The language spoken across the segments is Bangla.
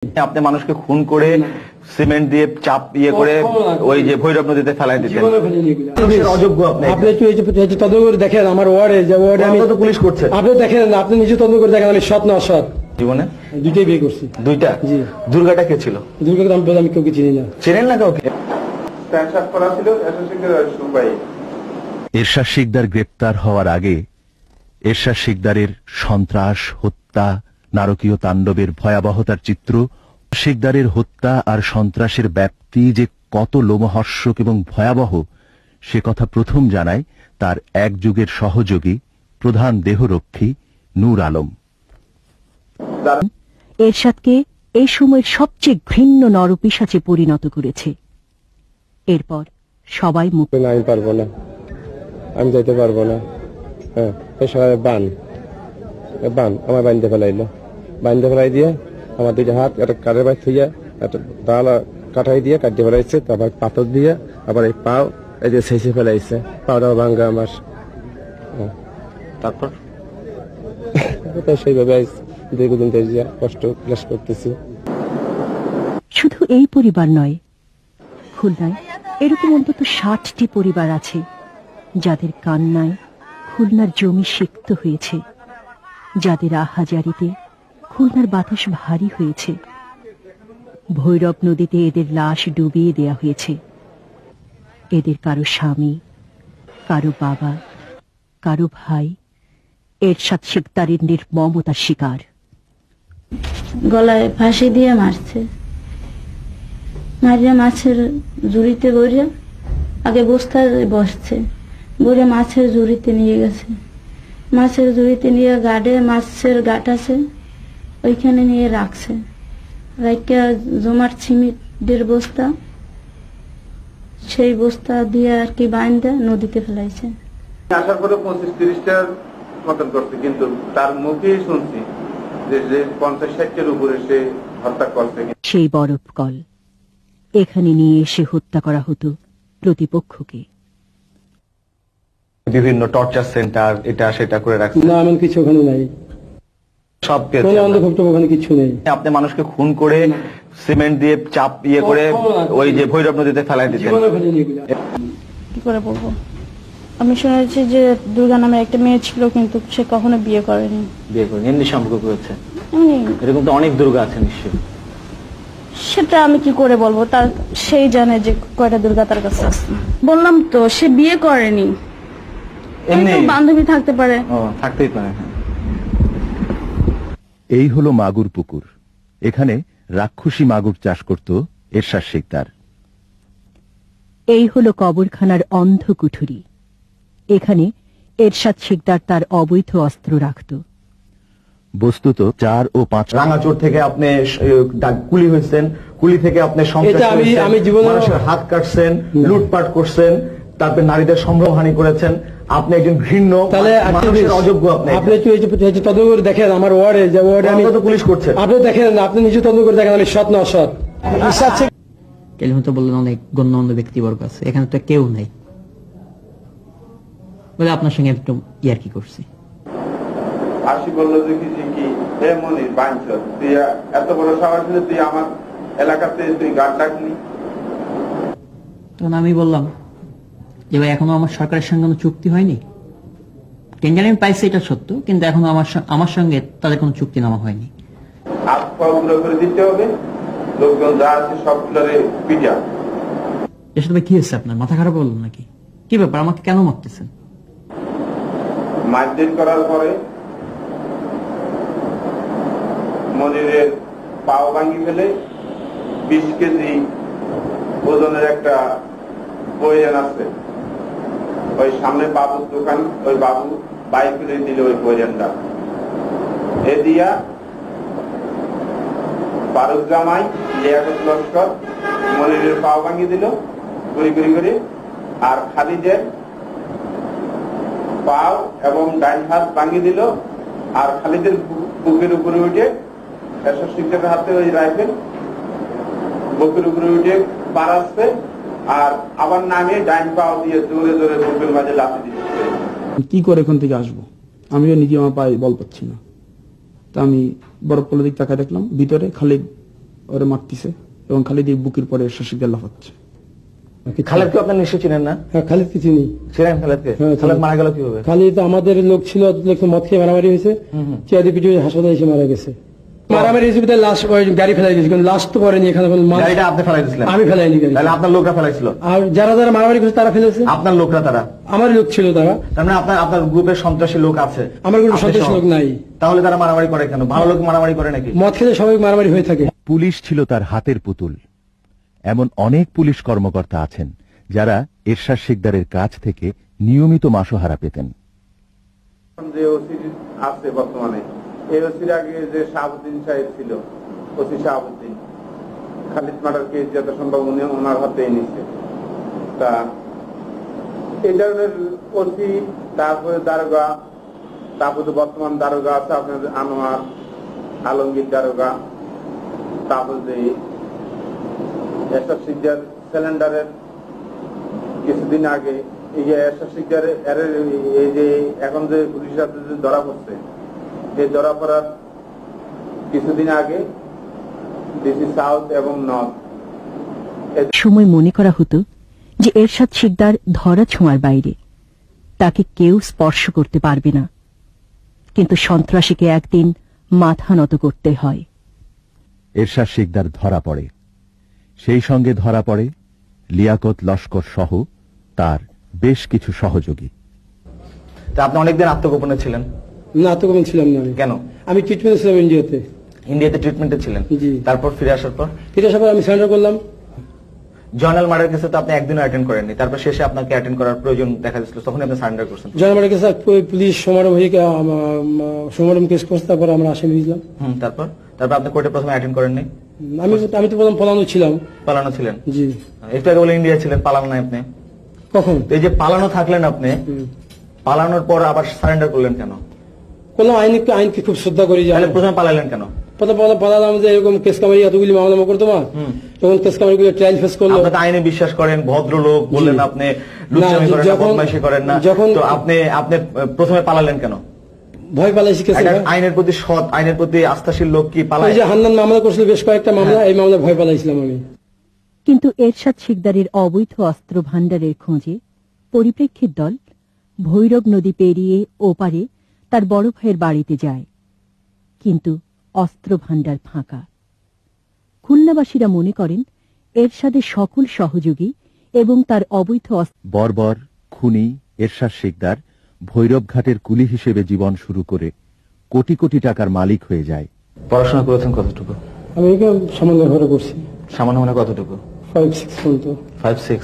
আপনি মানুষকে খুন করে সিমেন্ট দিয়ে চাপ ইয়ে করে ওই যে ভৈরব নদীতে ফেলাই দিতেন। অযোগ্য আপনি একটু তদন্ত করে দেখেন আমার ওয়ার্ডে যে ওয়ার্ডে আমি তো পুলিশ করছে, আপনি দেখেন, আপনি নিজে তদন্ত করে দেখেন আমি সৎ না অসৎ। জীবনে দুইটাই বিয়ে করছি। দুইটা? জি। দুর্গাটা কে ছিল? দুর্গাকে আমি কাউকে চিনি না। চেনেন না কাউকে? এরশাদ শিকদার গ্রেপ্তার হওয়ার আগে এরশাদ শিকদারের সন্ত্রাস, হত্যা, নারকীয় তাণ্ডবের ভয়াবহতার চিত্র, শিকদারের হত্যা আর সন্ত্রাসের ব্যাপ্তি যে কত লোমহর্ষক এবং ভয়াবহ সে কথা প্রথম জানায় তার এক যুগের সহযোগী প্রধান দেহরক্ষী নূর আলম। এরশাদকে এই সময়ের সবচেয়ে ঘৃণ্য নরপিশাচে পরিণত করেছে। এরপর সবাই মুখ আমি পারবো না, আমি যাইতে পারবো না। হ্যাঁ, সবাই বান আমার বান্ধে ফেলাই দিয়ে আমার দুইটা হাত একটা কাঠের বাইর থইয়া একটা ডাল কাঠাই দিয়ে কাটিয়ে ফেলাইছে, তারপর পাথর দিয়ে আবার এই পাও এই যে ছেঁচে ফেলাইছে, পাওটা ভাঙ্গা আমার। তারপর সেইভাবে দীর্ঘদিন কষ্ট ক্লাস করতেছি। শুধু এই পরিবার নয়, খুলনায় এরকম অন্তত 60টি পরিবার আছে যাদের কান্নায় খুলনার জমি সিক্ত হয়েছে, যাদের আহাজারিতে খুলনার বাতাস ভারী হয়েছে। ভৈরব নদীতে এদের লাশ ডুবিয়ে দেয়া হয়েছে। এদের কারো স্বামী, কারো বাবা, কারো ভাই এরশাদ শিকদারের নির্মমতার শিকার। গলায় ফাঁসি দিয়ে মারছে, মারিয়া মাছের ঝুড়িতে গড়িয়া আগে বস্তায় বসছে, গড়িয়া মাছের ঝুড়িতে নিয়ে গেছে। মাছের ঝুড়িতে নিয়ে গাড়ে মাছের গাট আছে ওইখানে নিয়ে রাখছে, রাখিয়া জমার সিমেন্টের বস্তা, সেই বস্তা দিয়ে আর কি বাইন্ধে নদীতে ফেলাইছে। আসার পরে 25-30টার মতন করছে, কিন্তু তার মুখেই শুনছি যে 50-60-এর উপরে সে হত্যা করছে। সেই বরফ কল এখানে নিয়ে এসে হত্যা করা হতো প্রতিপক্ষকে। বিভিন্ন টর্চার সেন্টার এটা সেটা করে রাখছে। না, এমন কিছু ওখানে নাই, সব ওখানে কিছু নেই। আপনি মানুষকে খুন করে সিমেন্ট দিয়ে চাপ ইয়ে করে ওই যে ভৈরব নদীতে ফেলাই দিতেন। কি করে বলবো, আমি শুনেছি যে দুর্গা নামে একটা মেয়ে ছিল, কিন্তু সে কখনো বিয়ে করেনি। বিয়ে করেনি, এমনি সম্পর্ক করেছে। এরকম তো অনেক দুর্গা আছে নিশ্চয়ই। সেটা আমি কি করে বলবো, তার সেই জানে যে কয়টা দুর্গা তার কাছে আছে। বললাম তো সে বিয়ে করেনি, এমনি বান্ধবী থাকতে পারে। থাকতেই পারে। এই হলো মাগুর পুকুর। এখানে রাক্ষসী মাগুর চাষ করত এরশাদ শিকদার। এই হলো কবরখানার অন্ধ কুঠুরি। এখানে এরশাদ শিকদার তার অবৈধ অস্ত্র রাখত। বস্তুত 4 ও 5 রাঙাচোর থেকে আপনি কুলি হয়েছেন, কুলি থেকে আপনি মানুষের হাত কাটছেন, লুটপাট করছেন, তারপর নারীদের সম্ভ্রমহানি করেছেন। আপনি একজন ঘৃণ্য মানুষের অযোগ্য। আপনি একটু তদন্ত করে দেখেন আমার ওয়ার্ডে যে ওয়ার্ডে আমি তো পুলিশ করছে, আপনি দেখেন, আপনি নিজে তদন্ত করে দেখেন আমি সৎ না অসৎ। তো বললেন অনেক গণ্যমান্য ব্যক্তিবর্গ আছে, এখানে তো কেউ নাই বলে আপনার সঙ্গে একটু ইয়ার্কি করছি। আসি বললো যে কি হে মনির বাঞ্চ, তুই এত বড় সাহস হলে তুই আমার এলাকাতে তুই গার্ড ডাকলি। তখন আমি বললাম যে ভাই এখনো আমার সরকারের সঙ্গে কোনো চুক্তি হয়নি, টেন্ডার আমি পাইছি এটা সত্য, কিন্তু এখনো আমার সঙ্গে তাদের কোনো চুক্তি নামা হয়নি। হাত পা উগ্র করে দিতে হবে, লোকজন যা আছে সবগুলোরে পিটা। এর সাথে কি হয়েছে, আপনার মাথা খারাপ হলো নাকি? কি ব্যাপার, আমাকে কেন মারতেছেন? মারধর করার পরে মনিরের পাও ভাঙি ফেলে 20 কেজি ওজনের একটা বইয়েন আছে, ওই সামনে বাবুর দোকান, ওই বাবু বাইক ফেলে দিল ওই বইয়েনটা। এ দিয়া ফারুক জামাই, লিয়াকত লস্কর মনিরের পাও ভাঙি দিল গুড়ি গুড়ি করে, আর খালিদের পাও এবং ডাইন হাত ভাঙি দিল, আর খালিদের বুকের উপরে উঠে এরশাদ শিকদারের হাতে ওই রাইফেল বুকের উপরে উঠে পার আসছে, আর আবার নামিয়ে ডাইন পাও দিয়ে জোরে জোরে বুকের মাঝে লাফি দিচ্ছে। কি করে এখান থেকে আসবো, আমিও নিজে আমার পায়ে বল পাচ্ছি না। তা আমি বরফ কলের দিক তাকায় দেখলাম ভিতরে খালিদ ওরে মারতিছে এবং খালিদ এই বুকের পরে এরশাদ শিকদার লাফাচ্ছে। খালেদকে আপনার নিশ্চয় চিনেন না? হ্যাঁ, খালিদকে চিনি। ছিলেন খালেদকে? হ্যাঁ, খালেদ মারা গেল কিভাবে? খালিদ আমাদের লোক ছিল, মদ খেয়ে মারামারি হয়েছে, চেয়ারে পিছু হাসপাতালে এসে মারা গেছে। মারামারি হয়েছে, লাশ গাড়ি ফেলাই দিয়েছে, কিন্তু লাশ তো পড়েনি এখানে। গাড়িটা আপনি ফেলাই দিয়েছিলেন? আমি ফেলাইনি গাড়ি। তাহলে আপনার লোকরা ফেলাইছিল? আর যারা যারা মারামারি করেছে তারা ফেলেছে। আপনার লোকরা? তারা আমার লোক ছিল। তারা তার মানে আপনার গ্রুপের সন্ত্রাসী লোক আছে? আমার গ্রুপের সন্ত্রাসী লোক নাই। তাহলে তারা মারামারি করে কেন? ভালো লোক মারামারি করে নাকি? মদ খেলে সবাই মারামারি হয়ে থাকে। পুলিশ ছিল তার হাতের পুতুল। এমন অনেক পুলিশ কর্মকর্তা আছেন যারা এরশাদ শিকদারের কাছ থেকে নিয়মিত মাসোহারা পেতেন। যে ওসি আছে বর্তমানে, এই ওসির আগে যে শাহাবুদ্দিন সাহেব ছিল, OC Shahabuddin, Khalid murder case যত সম্ভব উনি ওনার হাতেই নিচ্ছে। তা এই ধরনের ওসি, তারপরে দারোগা, তারপরে বর্তমান দারোগা আছে আপনার আনোয়ার আলমগীর দারোগা, তারপরে যে এরশাদ শিকদার সিলিন্ডারের কিছুদিন আগে এই যে এরশাদ শিকদারের এই যে এখন যে পুলিশের হাতে যে ধরা পড়ছে, এই ধরা পড়ার কিছুদিন আগে ডিসি সাউথ এবং নর্থ সময় মনে করা হতো যে এরশাদ শিকদার ধরা ছোঁয়ার বাইরে, তাকে কেউ স্পর্শ করতে পারবে না। কিন্তু সন্ত্রাসীকে একদিন মাথা নত করতে হয়। এরশাদ শিকদার ধরা পড়ে, সেই সঙ্গে ধরা পড়ে লিয়াকত লস্কর সহ তার বেশ কিছু সহযোগী। তা আপনি অনেকদিন আত্মগোপনে ছিলেন? না, আত্মগোপন ছিলাম না। কেন? আমি ট্রিটমেন্টে ছিলাম ইন্ডিয়াতে। ইন্ডিয়াতে ট্রিটমেন্টে ছিলেন? জি। তারপর ফিরে আসার পর আমি সারেন্ডার করলাম। জয়নাল মার্ডার কেসে তো আপনি একদিনও অ্যাটেন্ড করেননি, তারপর শেষে আপনাকে অ্যাটেন্ড করার প্রয়োজন দেখা যাচ্ছিল, তখন আপনি সারেন্ডার করছেন। জয়নাল মার্ডার কেসে পুলিশ সমারোহ কেস করছে, তারপর আমরা আসামি হয়েছিলাম। তারপর আপনি কোর্টে প্রথমে অ্যাটেন্ড করেননি? আমি তো প্রথম পালানো ছিলাম। পালানো ছিলেন? জি। একটু আগে বলে ইন্ডিয়া ছিলেন, পালানো নাই আপনি? কখন? এই যে পালানো থাকলেন আপনি, পালানোর পর আবার সারেন্ডার করলেন কেন? বললাম আইনকে খুব শ্রদ্ধা করি। প্রথমে পালালেন কেন? পালালাম যে এরকম কেস কামারি এতগুলি মামলা করতো না, তখন কেস কামারি গুলো ট্রায়াল ফেস করলো। আপনি আইনে বিশ্বাস করেন, ভদ্রলোক বললেন, আপনি লুচ্চামি করেন না, বদমাইশি করেন না, তো আপনি প্রথমে পালালেন কেন? ভয় পালাইছি। আইনের প্রতি সৎ, আইনের প্রতি আস্থাশীল লোক কি পালায়? যে হান্নান মামলা করছিল, বেশ কয়েকটা মামলা, এই মামলা ভয় পালাইছিলাম আমি। কিন্তু এরশাদ শিকদারের অবৈধ অস্ত্র ভাণ্ডারের খোঁজে পরিপ্রেক্ষিত দল ভৈরব নদী পেরিয়ে ওপারে তার বড় ভাইয়ের বাড়িতে যায়, কিন্তু অস্ত্র ভাণ্ডার ফাঁকা। খুলনাবাসীরা মনে করেন এরশাদের সকল সহযোগী এবং তার অবৈধ বর্বর খুনি এরশাদ শিকদার ভৈরবঘাটের কুলি হিসেবে জীবন শুরু করে কোটি কোটি টাকার মালিক হয়ে যায়। পড়াশোনা করেছেন কতটুকু? আমি সামান্য ঘরে করছি। সামান্য মানে কতটুকু? 5-6 পর্যন্ত। 5-6।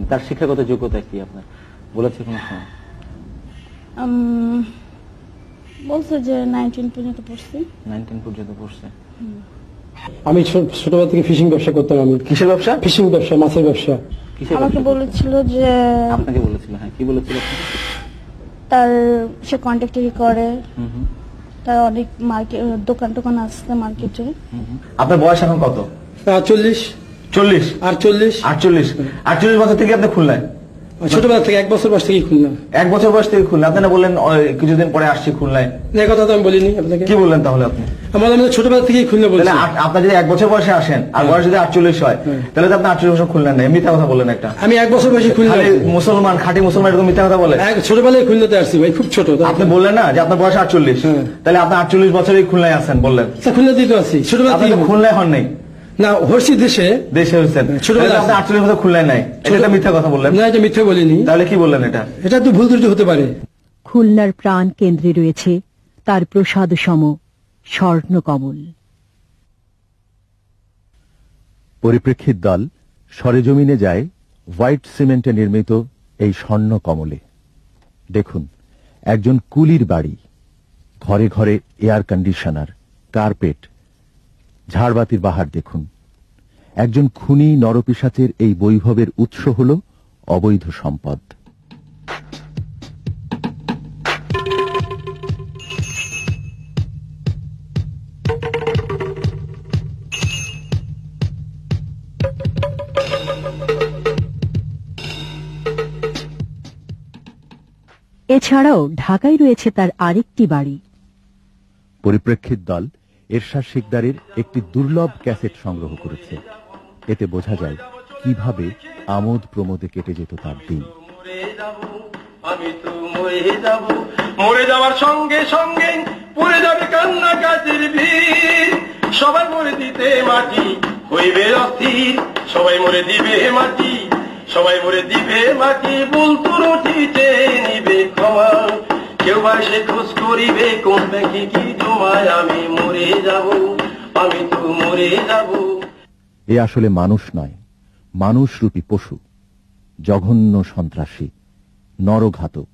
তার শিক্ষাগত যোগ্যতা কি আপনার বলেছে কোনো সময়? বলছে যে 19 পর্যন্ত পড়ছি। 19 পর্যন্ত পড়ছে। আমি ছোটবেলা থেকে ফিশিং ব্যবসা করতাম। আমি কিসের ব্যবসা? ফিশিং ব্যবসা, মাছের ব্যবসা। আমাকে বলেছিল যে, আপনাকে বলেছিল? হ্যাঁ, কি বলেছিল? তার সে কন্ট্রাক্টরি করে, তার অনেক মার্কেট দোকান আছে মার্কেটে। আপনার বয়স এখন কত? 40। 48 বছর থেকে আপনি খুলনায়? ছোটবেলা থেকে 1 বছর বয়স থেকে খুলনা। 1 বছর বয়স থেকে খুলনা? আপনি না বললেন কিছুদিন পরে আসছি খুলনায়? এই কথা তো আমি বলিনি আপনাকে। কি বললেন তাহলে আপনি? আমাদের ছোটবেলা থেকেই খুলনা বলছি। আপনার যদি 1 বছর বয়সে আসেন আর বয়স যদি 48 হয়, তাহলে তো আপনি 48 বছর খুলনা নেই, মিথ্যা কথা বললেন একটা। আমি 1 বছর বয়সে খুলনা। মুসলমান, খাঁটি মুসলমান এরকম মিথ্যা কথা বলে? ছোটবেলায় খুলনাতে আসছি ভাই, খুব ছোট। আপনি বললেন না যে আপনার বয়স 48, তাহলে আপনি 48 বছরই খুলনায় আছেন বললেন। খুলনাতেই তো আছি ছোটবেলা থেকে। খুলনায় হন নাই? না, হর্ষি দেশে হচ্ছেন। ছোটবেলা আপনি 48 বছর খুলনায় নাই, এটা মিথ্যা কথা বললেন। না, এটা মিথ্যা বলিনি। তাহলে কি বললেন? এটা তো ভুল ত্রুটি হতে পারে। খুলনার প্রাণ কেন্দ্রে রয়েছে তার প্রসাদ সম স্বর্ণকমল। পরিপ্রেক্ষিত দল সরেজমিনে যায় হোয়াইট সিমেন্টে নির্মিত এই স্বর্ণ কমলে। দেখুন, একজন কুলির বাড়ি, ঘরে ঘরে এয়ার কন্ডিশনার, কার্পেট, ঝাড়বাতির বাহার দেখুন। একজন খুনি নরপিশাচের এই বৈভবের উৎস হল অবৈধ সম্পদ। এছাড়াও ঢাকায় রয়েছে তার আরেকটি বাড়ি। পরিপ্রেক্ষিত দল এরশাদ শিকদারের একটি দুর্লভ ক্যাসেট সংগ্রহ করেছে। এতে বোঝা যায় কিভাবে আমোদ প্রমোদে কেটে যেত তার দিন। আমি তো মরে যাব, মরে যাওয়ার সঙ্গে সঙ্গে পড়ে যাবে কান্না কাজের ভিড়। সবাই মরে দিতে মাটি হইবে অস্থির, সবাই মরে দিবে মাটি, সবাই মরে দিবে মাটি। বলতো রুটিতে নিবে ক্ষমা, কেউ বা সে খোঁজ করিবে কোন ব্যাংকে কি জমায়। আমি মরে যাব, আমি তো মরে যাব। এ আসলে মানুষ নয়, মানুষরূপী পশু, জঘন্য সন্ত্রাসী, নরঘাতক।